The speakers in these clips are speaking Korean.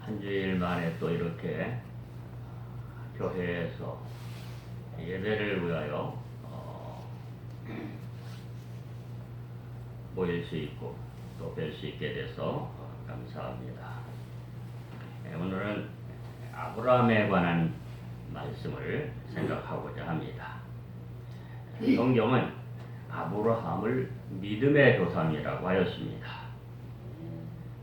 한 주일 만에 또 이렇게 교회에서 예배를 위하여 모일 수 있고 또 뵐 수 있게 돼서 감사합니다. 오늘은 아브라함에 관한 말씀을 생각하고자 합니다. 성경은 아브라함을 믿음의 조상이라고 하였습니다.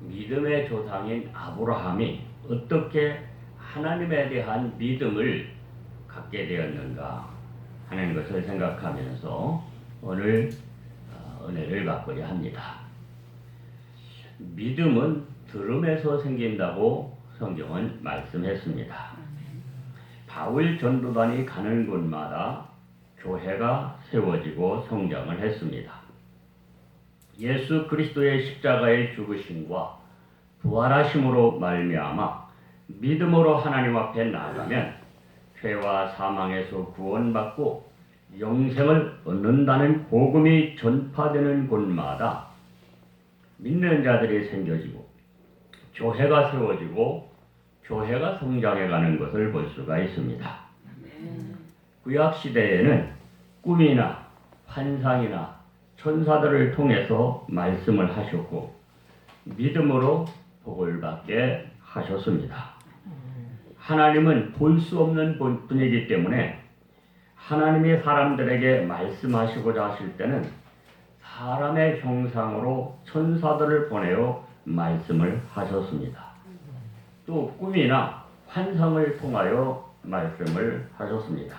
믿음의 조상인 아브라함이 어떻게 하나님에 대한 믿음을 갖게 되었는가 하는 것을 생각하면서 오늘 은혜를 받고자 합니다. 믿음은 들음에서 생긴다고 성경은 말씀했습니다. 바울 전도단이 가는 곳마다 교회가 세워지고 성장을 했습니다. 예수 그리스도의 십자가의 죽으심과 부활하심으로 말미암아 믿음으로 하나님 앞에 나아가면 죄와 사망에서 구원받고 영생을 얻는다는 복음이 전파되는 곳마다 믿는 자들이 생겨지고 교회가 세워지고 교회가 성장해가는 것을 볼 수가 있습니다. 구약 시대에는 꿈이나 환상이나 천사들을 통해서 말씀을 하셨고 믿음으로 복을 받게 하셨습니다. 하나님은 볼 수 없는 분이기 때문에 하나님이 사람들에게 말씀하시고자 하실 때는 사람의 형상으로 천사들을 보내어 말씀을 하셨습니다. 또 꿈이나 환상을 통하여 말씀을 하셨습니다.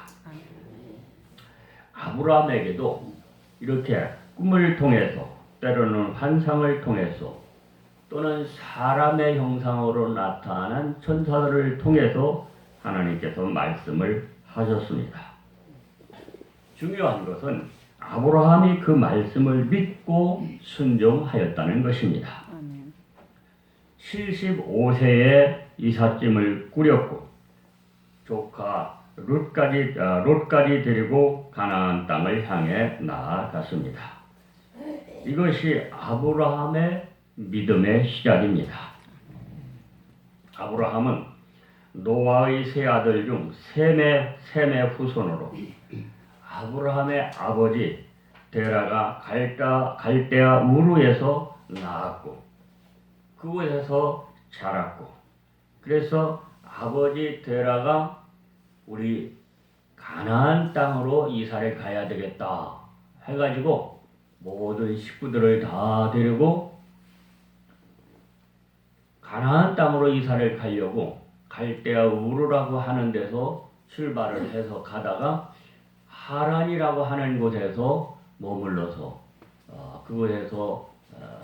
아브라함에게도 이렇게 꿈을 통해서 때로는 환상을 통해서 또는 사람의 형상으로 나타난 천사들을 통해서 하나님께서 말씀을 하셨습니다. 중요한 것은 아브라함이 그 말씀을 믿고 순종하였다는 것입니다. 75세에 이삿짐을 꾸렸고 조카 롯까지 데리고 가나안 땅을 향해 나아갔습니다. 이것이 아브라함의 믿음의 시작입니다. 아브라함은 노아의 세 아들 중 셈의 후손으로 아브라함의 아버지 데라가 갈대아 우르에서 나왔고 그곳에서 자랐고 그래서 아버지 데라가 우리 가나안 땅으로 이사를 가야 되겠다 해가지고 모든 식구들을 다 데리고 가나안 땅으로 이사를 가려고 갈대아 우르라고 하는 데서 출발을 해서 가다가 하란이라고 하는 곳에서 머물러서 그곳에서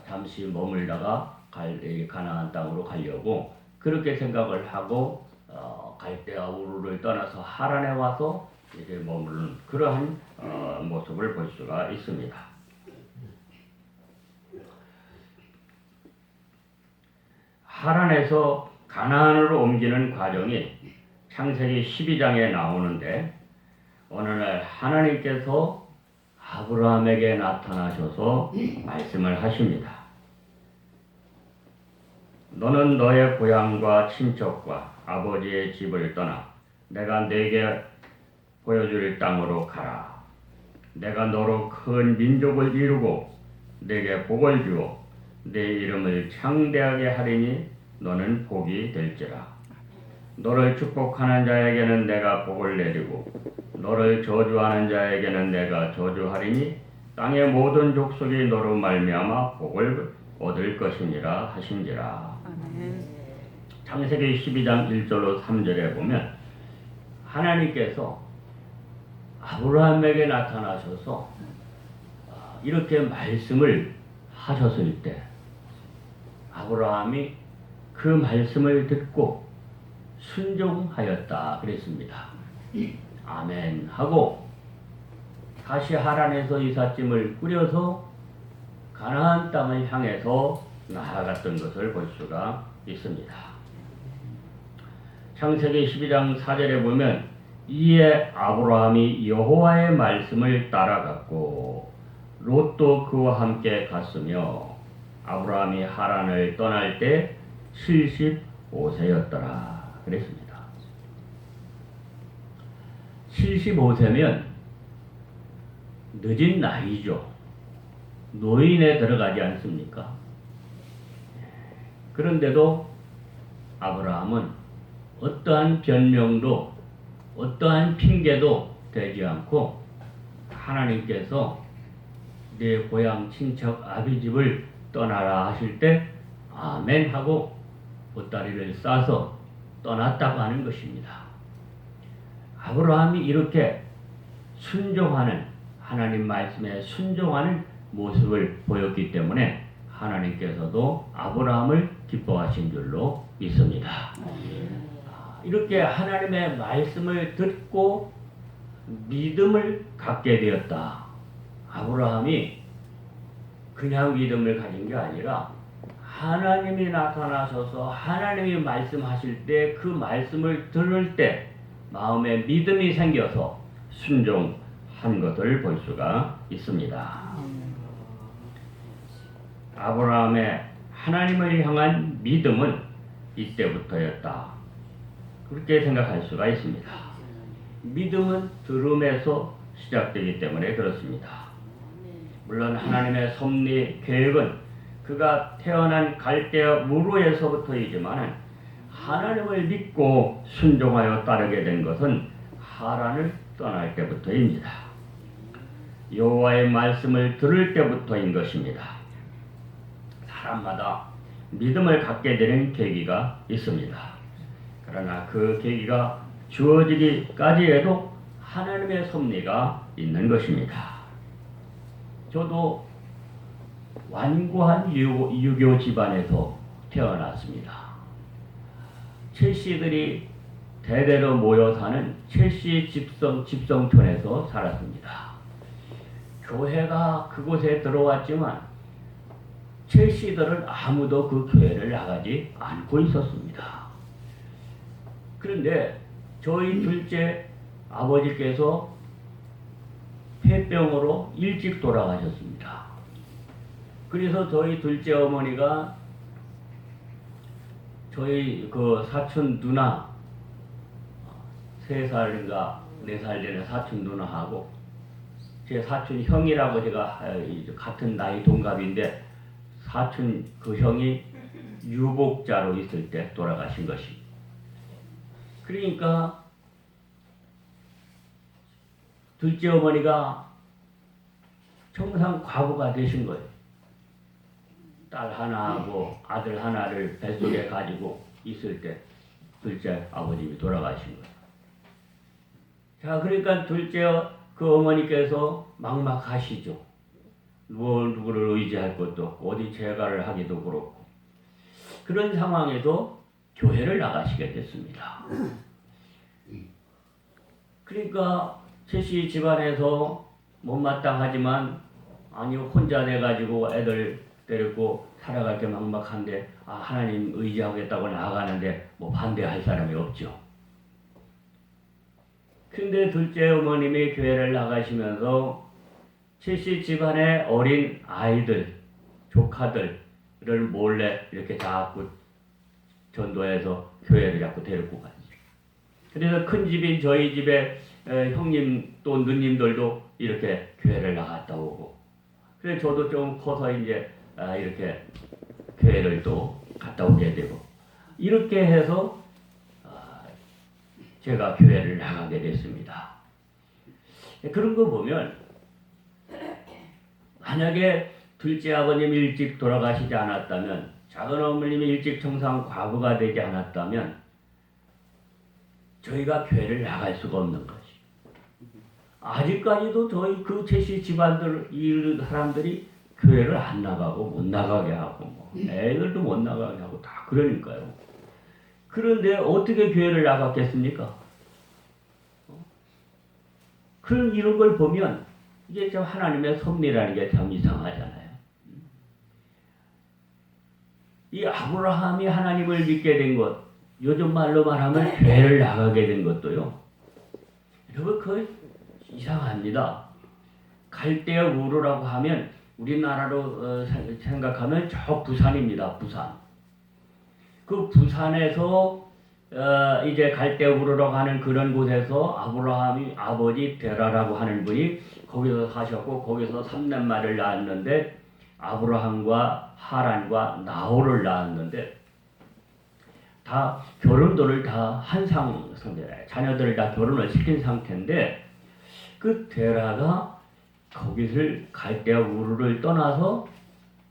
잠시 머물다가 가나안 땅으로 가려고 그렇게 생각을 하고 갈대아 우르를 떠나서 하란에 와서 이제 머무르는 그러한 모습을 볼 수가 있습니다. 하란에서 가나안으로 옮기는 과정이 창세기 12장에 나오는데 어느 날 하나님께서 아브라함에게 나타나셔서 말씀을 하십니다. 너는 너의 고향과 친척과 아버지의 집을 떠나 내가 네게 보여줄 땅으로 가라. 내가 너로 큰 민족을 이루고 네게 복을 주어 네 이름을 창대하게 하리니 너는 복이 될지라. 너를 축복하는 자에게는 내가 복을 내리고 너를 저주하는 자에게는 내가 저주하리니 땅의 모든 족속이 너로 말미암아 복을 얻을 것이니라 하신지라. 창세기 12장 1절로 3절에 보면 하나님께서 아브라함에게 나타나셔서 이렇게 말씀을 하셨을 때 아브라함이 그 말씀을 듣고 순종하였다 그랬습니다. 아멘 하고 다시 하란에서 이삿짐을 꾸려서 가나안 땅을 향해서 나아갔던 것을 볼 수가 있습니다. 창세기 12장 4절에 보면 이에 아브라함이 여호와의 말씀을 따라갔고 롯도 그와 함께 갔으며 아브라함이 하란을 떠날 때 75세였더라 그랬습니다. 75세면 늦은 나이죠. 노인에 들어가지 않습니까? 그런데도 아브라함은 어떠한 변명도 어떠한 핑계도 대지 않고 하나님께서 내 고향 친척 아비집을 떠나라 하실 때 아멘 하고 보따리를 싸서 떠났다고 하는 것입니다. 아브라함이 이렇게 순종하는 하나님 말씀에 순종하는 모습을 보였기 때문에 하나님께서도 아브라함을 기뻐하신 줄로 믿습니다. 이렇게 하나님의 말씀을 듣고 믿음을 갖게 되었다. 아브라함이 그냥 믿음을 가진 게 아니라 하나님이 나타나셔서 하나님이 말씀하실 때 그 말씀을 들을 때 마음에 믿음이 생겨서 순종한 것을 볼 수가 있습니다. 아브라함의 하나님을 향한 믿음은 이때부터였다. 그렇게 생각할 수가 있습니다. 믿음은 들음에서 시작되기 때문에 그렇습니다. 물론 하나님의 섭리 계획은 그가 태어난 갈대아 우르에서부터이지만 하나님을 믿고 순종하여 따르게 된 것은 하란을 떠날 때부터입니다. 여호와의 말씀을 들을 때부터인 것입니다. 사람마다 믿음을 갖게 되는 계기가 있습니다. 그러나 그 계기가 주어지기까지 해도 하나님의 섭리가 있는 것입니다. 저도 완고한 유교 집안에서 태어났습니다. 첼시들이 대대로 모여 사는 첼시 집성촌에서 살았습니다. 교회가 그곳에 들어왔지만 첼시들은 아무도 그 교회를 나가지 않고 있었습니다. 그런데 저희 둘째 아버지께서 폐병으로 일찍 돌아가셨습니다. 그래서 저희 둘째 어머니가 저희 그 사촌 누나 3살인가 4살 전에 사촌 누나하고 제 사촌 형이라고 제가 같은 나이 동갑인데 사촌 그 형이 유복자로 있을 때 돌아가신 것이. 그러니까 둘째 어머니가 청상 과부가 되신 거예요. 딸 하나하고 아들 하나를 뱃속에 가지고 있을 때 둘째 아버님이 돌아가신 거예요. 자, 그러니까 둘째 그 어머니께서 막막하시죠. 누구를 의지할 것도 없고 어디 재가를 하기도 그렇고 그런 상황에서 교회를 나가시게 됐습니다. 그러니까 첼시 집안에서 못마땅하지만 아니 혼자 돼가지고 애들 데리고 살아갈 게 막막한데 하나님 의지하겠다고 나아가는데 뭐 반대할 사람이 없죠. 근데 둘째 어머님이 교회를 나가시면서 첼시 집안의 어린 아이들, 조카들을 몰래 이렇게 자꾸 전도해서 교회를 자꾸 데리고 갔어요. 그래서 큰 집인 저희 집에 형님 또 누님들도 이렇게 교회를 나갔다 오고 그래서 저도 좀 커서 이제 이렇게 교회를 또 갔다 오게 되고 이렇게 해서 제가 교회를 나가게 됐습니다. 그런 거 보면 만약에 둘째 아버님이 일찍 돌아가시지 않았다면 작은 어머님이 일찍 청상 과부가 되지 않았다면 저희가 교회를 나갈 수가 없는 거지. 아직까지도 저희 그 첼시 집안들 이 사람들이 교회를 안 나가고 못 나가게 하고 뭐 애들도 못 나가게 하고 다 그러니까요. 그런데 어떻게 교회를 나갔겠습니까? 그런 이런 걸 보면 이게 참 하나님의 섭리라는 게 참 이상하잖아요. 이 아브라함이 하나님을 믿게 된 것, 요즘 말로 말하면 교회를 나가게 된 것도요. 여러분 그 이상합니다. 갈대아 우르라고 하면 우리나라로 생각하면 저 부산입니다. 부산. 그 부산에서 이제 갈대우르러 가는 그런 곳에서 아브라함이 아버지 데라라고 하는 분이 거기서 사셨고 거기서 3년말을 낳았는데 아브라함과 하란과 나홀을 낳았는데 다 결혼들을 다 한상 자녀들을 다 결혼을 시킨 상태인데 그 데라가 거기를 갈대우르를 떠나서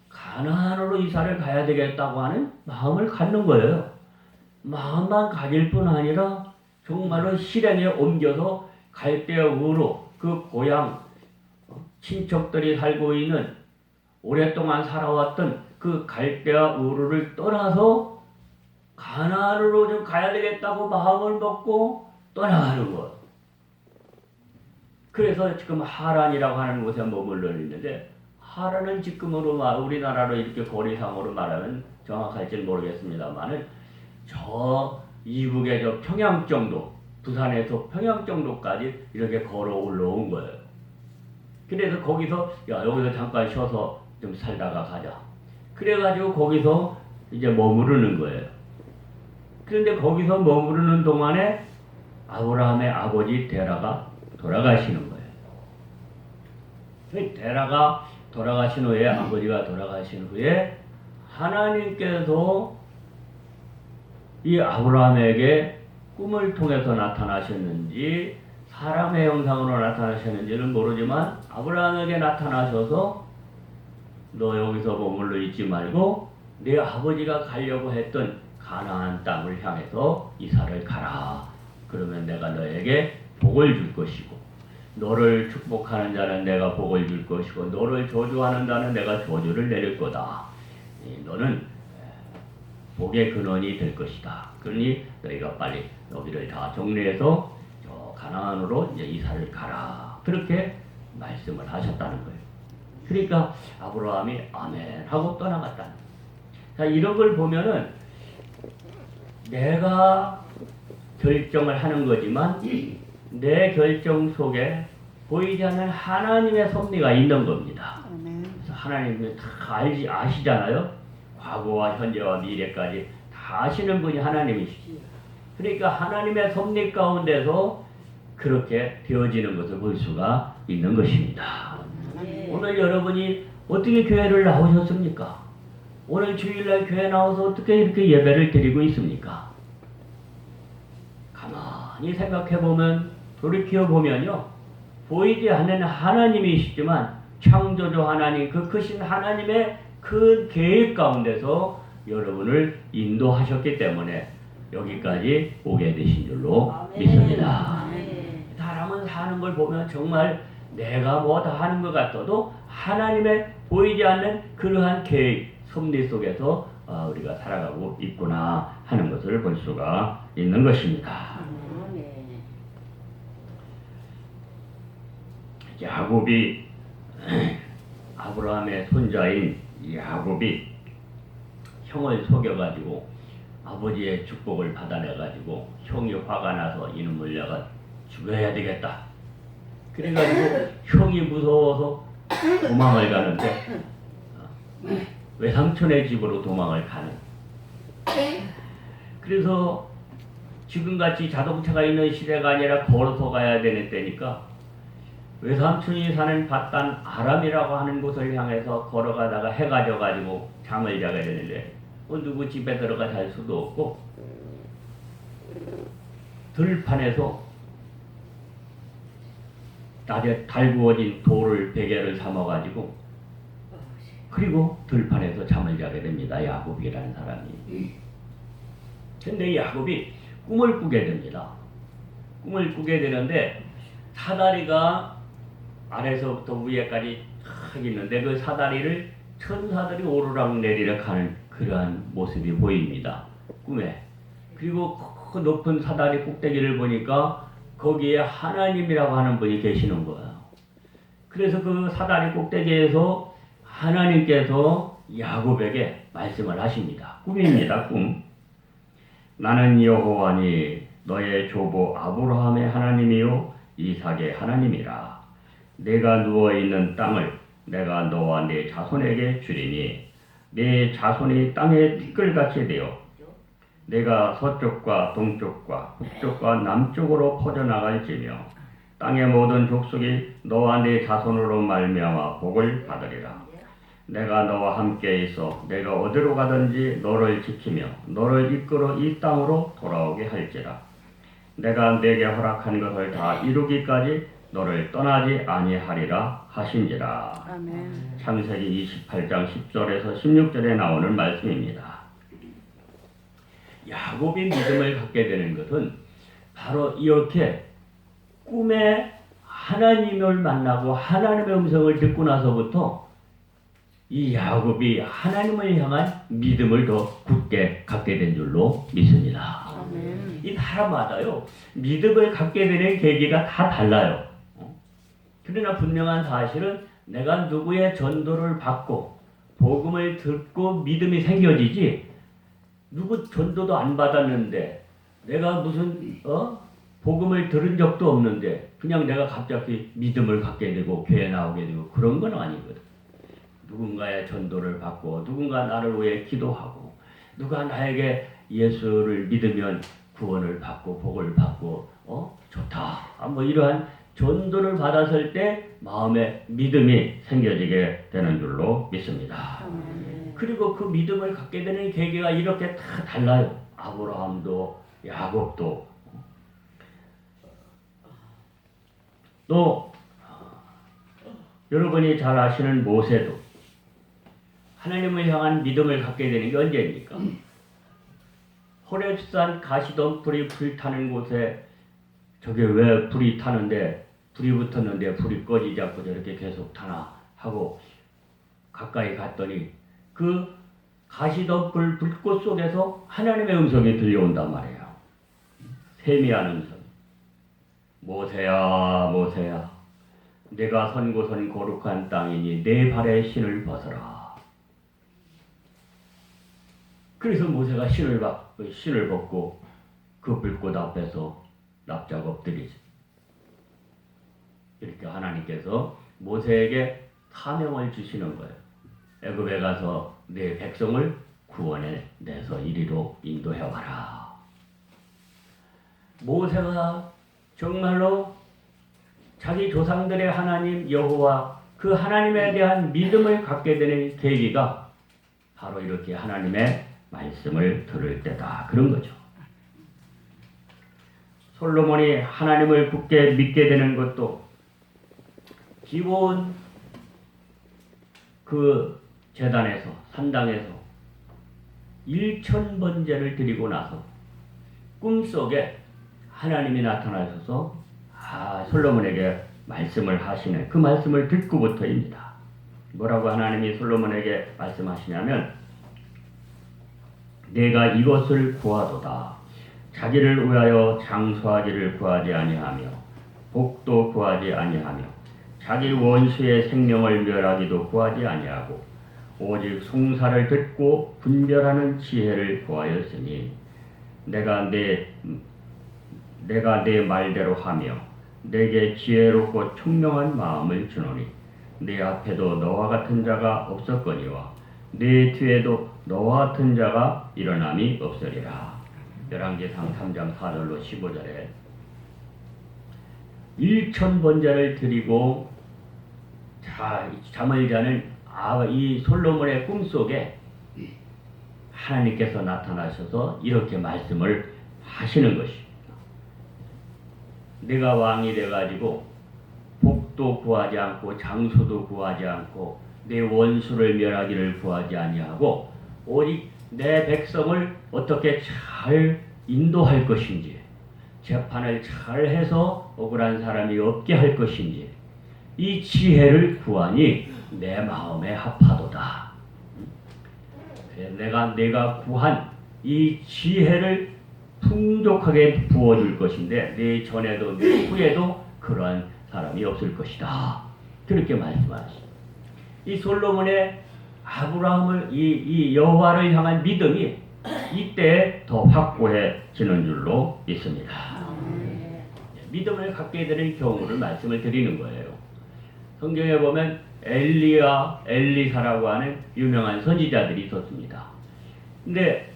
가나안으로 이사를 가야 되겠다고 하는 마음을 갖는 거예요. 마음만 가질 뿐 아니라 정말로 실행에 옮겨서 갈대우르 그 고향 친척들이 살고 있는 오랫동안 살아왔던 그 갈대우르를 떠나서 가나안으로 좀 가야 되겠다고 마음을 먹고 떠나가는 것. 그래서 지금 하란이라고 하는 곳에 머물러 있는데 하란은 지금으로 우리나라로 이렇게 거리상으로 말하면 정확할지는 모르겠습니다만은 저 이북의 저 평양 정도, 부산에서 평양 정도까지 이렇게 걸어 올라온 거예요. 그래서 거기서 여기서 잠깐 쉬어서 좀 살다가 가자. 그래가지고 거기서 이제 머무르는 거예요. 그런데 거기서 머무르는 동안에 아브라함의 아버지 데라가 돌아가시는 거예요. 데라가 돌아가신 후에 아버지가 돌아가신 후에 하나님께서 이 아브라함에게 꿈을 통해서 나타나셨는지 사람의 형상으로 나타나셨는지는 모르지만 아브라함에게 나타나셔서 너 여기서 머물러 있지 말고 내 아버지가 가려고 했던 가나안 땅을 향해서 이사를 가라. 그러면 내가 너에게 복을 줄 것이고 너를 축복하는 자는 내가 복을 줄 것이고 너를 저주하는 자는 내가 저주를 내릴 거다. 너는 복의 근원이 될 것이다. 그러니 너희가 빨리 여기를 다 정리해서 저 가나안으로 이제 이사를 가라. 그렇게 말씀을 하셨다는 거예요. 그러니까 아브라함이 아멘 하고 떠나갔다는 거예요. 자, 이런 걸 보면은 내가 결정을 하는 거지만 내 결정 속에 보이지 않는 하나님의 섭리가 있는 겁니다. 그래서 하나님이 다 아시잖아요. 과거와 현재와 미래까지 다 아시는 분이 하나님이시죠. 그러니까 하나님의 섭리 가운데서 그렇게 되어지는 것을 볼 수가 있는 것입니다. 오늘 여러분이 어떻게 교회를 나오셨습니까? 오늘 주일날 교회 나와서 어떻게 이렇게 예배를 드리고 있습니까? 가만히 생각해보면 돌이켜보면요. 보이지 않는 하나님이시지만 창조주 하나님, 그 크신 하나님의 큰 계획 가운데서 여러분을 인도하셨기 때문에 여기까지 오게 되신 줄로 믿습니다. 사람은 사는 걸 보면 정말 내가 뭐 다 하는 것 같아도 하나님의 보이지 않는 그러한 계획, 섭리 속에서 우리가 살아가고 있구나 하는 것을 볼 수가 있는 것입니다. 야곱이 아브라함의 손자인 야곱이 형을 속여가지고 아버지의 축복을 받아내가지고 형이 화가 나서 이놈을 내가 죽여야 되겠다. 그래가지고 형이 무서워서 도망을 가는데 외삼촌의 집으로 도망을 가는. 그래서 지금같이 자동차가 있는 시대가 아니라 걸어서 가야 되는 때니까 외삼촌이 사는 밧단 아람이라고 하는 곳을 향해서 걸어가다가 해가 져가지고 잠을 자게 되는데 누구 집에 들어가 잘 수도 없고 들판에서 낮에 달구어진 돌을 베개를 삼아가지고 그리고 들판에서 잠을 자게 됩니다. 야곱이라는 사람이. 근데 야곱이 꿈을 꾸게 됩니다. 꿈을 꾸게 되는데 사다리가 아래서부터 위에까지 탁 있는데 그 사다리를 천사들이 오르락내리락 하는 그러한 모습이 보입니다. 꿈에. 그리고 그 높은 사다리 꼭대기를 보니까 거기에 하나님이라고 하는 분이 계시는 거예요. 그래서 그 사다리 꼭대기에서 하나님께서 야곱에게 말씀을 하십니다. 꿈입니다. 꿈. 나는 여호와니 너의 조부 아브라함의 하나님이요 이삭의 하나님이라. 내가 누워있는 땅을 내가 너와 네 자손에게 주리니 네 자손이 땅에 티끌같이 되어 내가 서쪽과 동쪽과 북쪽과 남쪽으로 퍼져나갈지며 땅의 모든 족속이 너와 네 자손으로 말미암아 복을 받으리라. 내가 너와 함께 있어 내가 어디로 가든지 너를 지키며 너를 이끌어 이 땅으로 돌아오게 할지라. 내가 내게 허락한 것을 다 이루기까지 너를 떠나지 아니하리라 하신지라. 아멘. 창세기 28장 10절에서 16절에 나오는 말씀입니다. 야곱이 믿음을 갖게 되는 것은 바로 이렇게 꿈에 하나님을 만나고 하나님의 음성을 듣고 나서부터 이 야곱이 하나님을 향한 믿음을 더 굳게 갖게 된 줄로 믿습니다. 아멘. 이 사람마다요, 믿음을 갖게 되는 계기가 다 달라요. 그러나 분명한 사실은 내가 누구의 전도를 받고 복음을 듣고 믿음이 생겨지지, 누구 전도도 안 받았는데 내가 무슨 복음을 들은 적도 없는데 그냥 내가 갑자기 믿음을 갖게 되고 교회 나오게 되고 그런 건 아니거든. 누군가의 전도를 받고 누군가 나를 위해 기도하고 누가 나에게 예수를 믿으면 구원을 받고 복을 받고 좋다. 뭐 이러한 전도를 받았을 때 마음에 믿음이 생겨지게 되는 줄로 믿습니다. 아멘. 그리고 그 믿음을 갖게 되는 계기가 이렇게 다 달라요. 아브라함도 야곱도 또 여러분이 잘 아시는 모세도 하나님을 향한 믿음을 갖게 되는 게 언제입니까? 호렙산 가시던 불이 불타는 곳에 저게 왜 불이 타는데 불이 붙었는데 불이 꺼지지 않고 저렇게 계속 타나 하고 가까이 갔더니 그 가시던 불꽃 속에서 하나님의 음성이 들려온단 말이에요. 세미한 음성. 모세야 모세야 내가 선 곳은 거룩한 땅이니 내 발에 신을 벗어라. 그래서 모세가 신을 벗고 그 불꽃 앞에서 납작 엎드리죠. 이렇게 하나님께서 모세에게 사명을 주시는 거예요. 애굽에 가서 내 백성을 구원해 내서 이리로 인도해 와라. 모세가 정말로 자기 조상들의 하나님 여호와 그 하나님에 대한 믿음을 갖게 되는 계기가 바로 이렇게 하나님의 말씀을 들을 때다. 그런 거죠. 솔로몬이 하나님을 굳게 믿게 되는 것도 기본 그 제단에서 산당에서 1000번제를 드리고 나서 꿈속에 하나님이 나타나셔서 솔로몬에게 말씀을 하시는 그 말씀을 듣고부터입니다. 뭐라고 하나님이 솔로몬에게 말씀하시냐면 내가 이것을 구하도다. 자기를 위하여 장수하기를 구하지 아니하며 복도 구하지 아니하며 자기 원수의 생명을 멸하기도 구하지 아니하고 오직 송사를 듣고 분별하는 지혜를 구하였으니 내가 내 말대로 하며 내게 지혜롭고 총명한 마음을 주노니 내 앞에도 너와 같은 자가 없었거니와 내 뒤에도 너와 같은 자가 일어남이 없으리라. 열왕기상 3장 4절로 15절에 1000번제를 드리고 잠을 자는 이 솔로몬의 꿈속에 하나님께서 나타나셔서 이렇게 말씀을 하시는 것입니다. 내가 왕이 돼가지고 복도 구하지 않고 장수도 구하지 않고 내 원수를 멸하기를 구하지 아니하고 오직 내 백성을 어떻게 잘 인도할 것인지 재판을 잘 해서 억울한 사람이 없게 할 것인지 이 지혜를 구하니 내 마음에 합하도다. 내가 구한 이 지혜를 풍족하게 부어줄 것인데 내 전에도 내 후에도 그러한 사람이 없을 것이다. 그렇게 말씀하시죠. 이 솔로몬의 아브라함을 이 여호와를 향한 믿음이 이때 더 확고해지는 줄로 믿습니다. 믿음을 갖게 되는 경우를 말씀을 드리는 거예요. 성경에 보면 엘리야, 엘리사라고 하는 유명한 선지자들이 있었습니다. 근데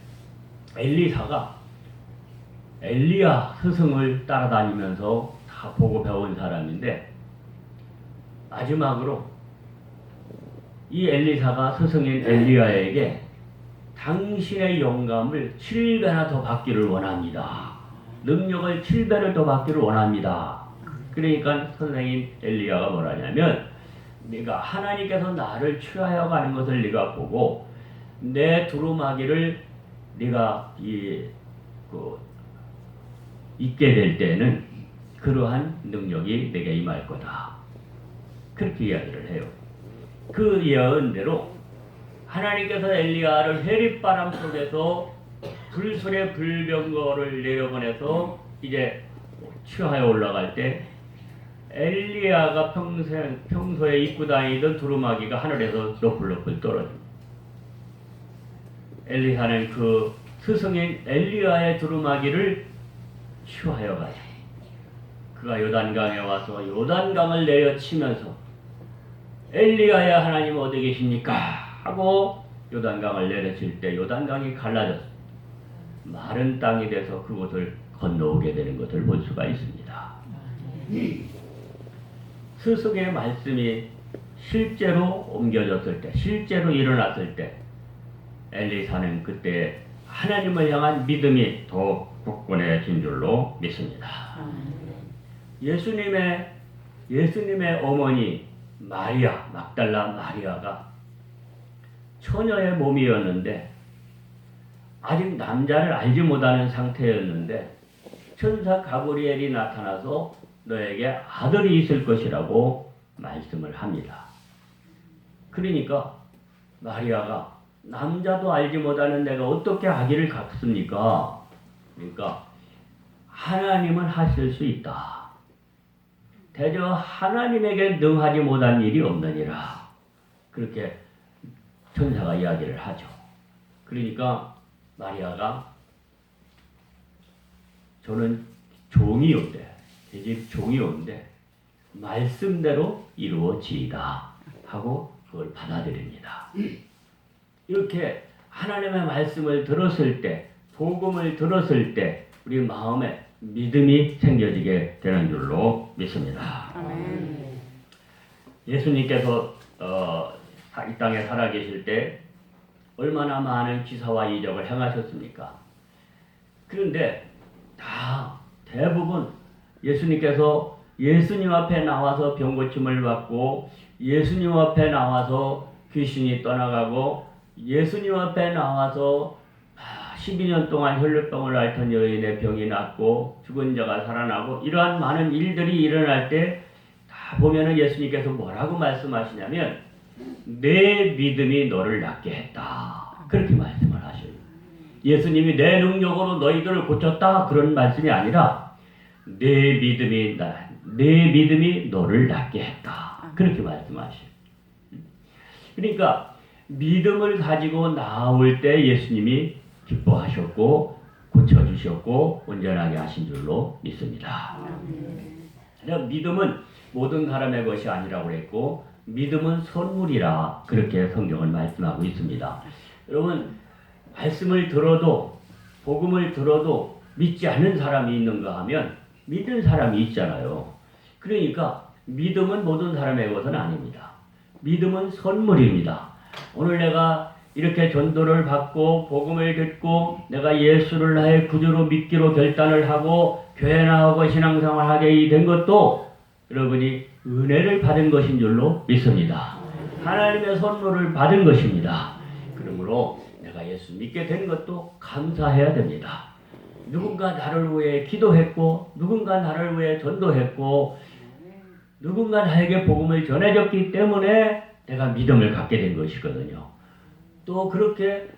엘리사가 엘리야 스승을 따라다니면서 다 보고 배운 사람인데 마지막으로 이 엘리사가 스승인 엘리야에게 당신의 영감을 7배나 더 받기를 원합니다. 능력을 7배를 더 받기를 원합니다. 그러니까 선생님 엘리야가 뭐라냐면 네가 하나님께서 나를 취하여 가는 것을 네가 보고 내 두루마기를 네가 있게 될 때는 그러한 능력이 내게 임할 거다. 그렇게 이야기를 해요. 그 예언대로 하나님께서 엘리야를 해릿바람 속에서 불술의 불병거를 내려보내서 이제 취하여 올라갈 때 엘리야가 평소에 입고 다니던 두루마기가 하늘에서 너플너플 떨어집니다. 엘리야는 그 스승인 엘리야의 두루마기를 취하여 가요. 그가 요단강에 와서 요단강을 내려치면서 엘리야야 하나님 어디 계십니까? 하고 요단강을 내려칠 때 요단강이 갈라졌습니다. 마른 땅이 돼서 그곳을 건너오게 되는 것을 볼 수가 있습니다. 스승의 말씀이 실제로 옮겨졌을 때, 실제로 일어났을 때 엘리사는 그때 하나님을 향한 믿음이 더 굳건해진 줄로 믿습니다. 예수님의 어머니 마리아, 막달라 마리아가 처녀의 몸이었는데 아직 남자를 알지 못하는 상태였는데 천사 가브리엘이 나타나서 너에게 아들이 있을 것이라고 말씀을 합니다. 그러니까 마리아가 남자도 알지 못하는 내가 어떻게 아기를 갖습니까? 그러니까 하나님은 하실 수 있다. 대저 하나님에게 능하지 못한 일이 없느니라. 그렇게 천사가 이야기를 하죠. 그러니까 마리아가 저는 종이 온대. 제 집 종이 온대. 말씀대로 이루어지이다. 하고 그걸 받아들입니다. 이렇게 하나님의 말씀을 들었을 때, 복음을 들었을 때 우리 마음에 믿음이 생겨지게 되는 줄로 믿습니다. 아멘. 예수님께서 이 땅에 살아계실 때 얼마나 많은 기사와 이적을 행하셨습니까? 그런데 다 대부분 예수님께서 예수님 앞에 나와서 병고침을 받고 예수님 앞에 나와서 귀신이 떠나가고 예수님 앞에 나와서 12년 동안 혈루병을 앓던 여인의 병이 낫고 죽은 자가 살아나고 이러한 많은 일들이 일어날 때 다 보면은 예수님께서 뭐라고 말씀하시냐면 내 믿음이 너를 낫게 했다. 그렇게 말씀을 하셔요. 예수님이 내 능력으로 너희들을 고쳤다 그런 말씀이 아니라 내 믿음이 너를 낫게 했다. 그렇게 말씀하셔요. 그러니까 믿음을 가지고 나올 때 예수님이 기뻐하셨고 고쳐주셨고 온전하게 하신 줄로 믿습니다. 믿음은 모든 사람의 것이 아니라고 그랬고 믿음은 선물이라 그렇게 성경은 말씀하고 있습니다. 여러분 말씀을 들어도 복음을 들어도 믿지 않는 사람이 있는가 하면 믿는 사람이 있잖아요. 그러니까 믿음은 모든 사람의 것은 아닙니다. 믿음은 선물입니다. 오늘 내가 이렇게 전도를 받고 복음을 듣고 내가 예수를 나의 구주로 믿기로 결단을 하고 교회 나오고 신앙생활하게 된 것도 여러분이 은혜를 받은 것인 줄로 믿습니다. 하나님의 선물을 받은 것입니다. 그러므로 내가 예수 믿게 된 것도 감사해야 됩니다. 누군가 나를 위해 기도했고 누군가 나를 위해 전도했고 누군가 나에게 복음을 전해줬기 때문에 내가 믿음을 갖게 된 것이거든요. 또 그렇게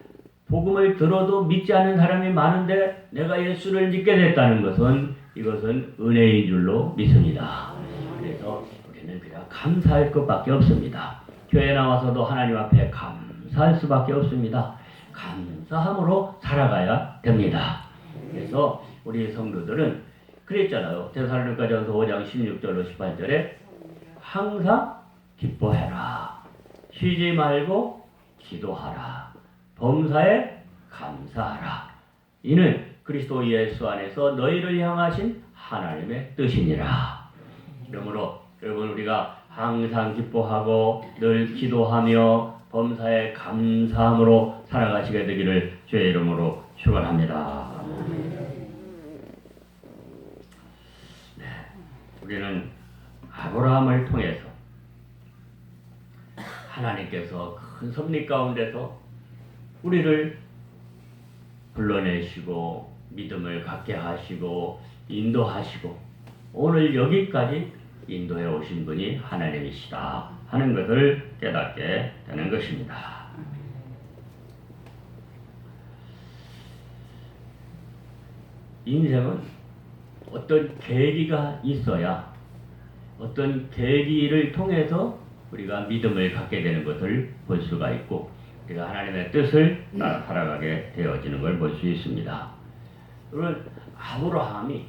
복음을 들어도 믿지 않는 사람이 많은데 내가 예수를 믿게 됐다는 것은 이것은 은혜인 줄로 믿습니다. 그래서 우리는 그냥 감사할 것밖에 없습니다. 교회 나와서도 하나님 앞에 감사할 수밖에 없습니다. 감사함으로 살아가야 됩니다. 그래서 우리 성도들은 그랬잖아요. 데살로니가전서 5장 16절로 18절에 항상 기뻐해라. 쉬지 말고 기도하라. 범사에 감사하라. 이는 그리스도 예수 안에서 너희를 향하신 하나님의 뜻이니라. 그러므로 여러분 우리가 항상 기뻐하고 늘 기도하며 범사에 감사함으로 살아가시게 되기를 주의 이름으로 축원합니다. 네, 우리는 아브라함을 통해서 하나님께서 큰 섭리 가운데서 우리를 불러내시고 믿음을 갖게 하시고 인도하시고 오늘 여기까지 인도해 오신 분이 하나님이시다 하는 것을 깨닫게 되는 것입니다. 인생은 어떤 계기가 있어야 어떤 계기를 통해서 우리가 믿음을 갖게 되는 것을 볼 수가 있고 우리가 하나님의 뜻을 따라 살아가게 되어지는 걸 볼 수 있습니다. 그러면 아브라함이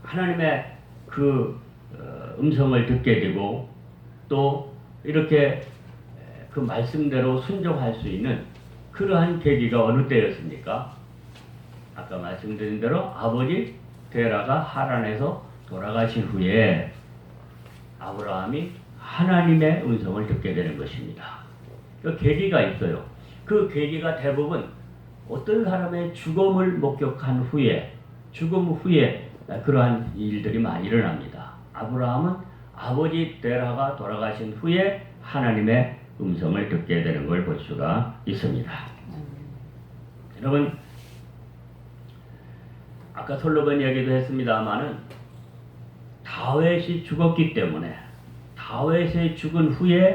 하나님의 그 음성을 듣게 되고 또 이렇게 그 말씀대로 순종할 수 있는 그러한 계기가 어느 때였습니까? 아까 말씀드린 대로 아버지 데라가 하란에서 돌아가신 후에 아브라함이 하나님의 음성을 듣게 되는 것입니다. 그 계기가 있어요. 그 계기가 대부분 어떤 사람의 죽음을 목격한 후에 죽음 후에 그러한 일들이 많이 일어납니다. 아브라함은 아버지 데라가 돌아가신 후에 하나님의 음성을 듣게 되는 걸 볼 수가 있습니다. 여러분 아까 솔로몬 이야기도 했습니다마는 다윗이 죽었기 때문에 다윗이 죽은 후에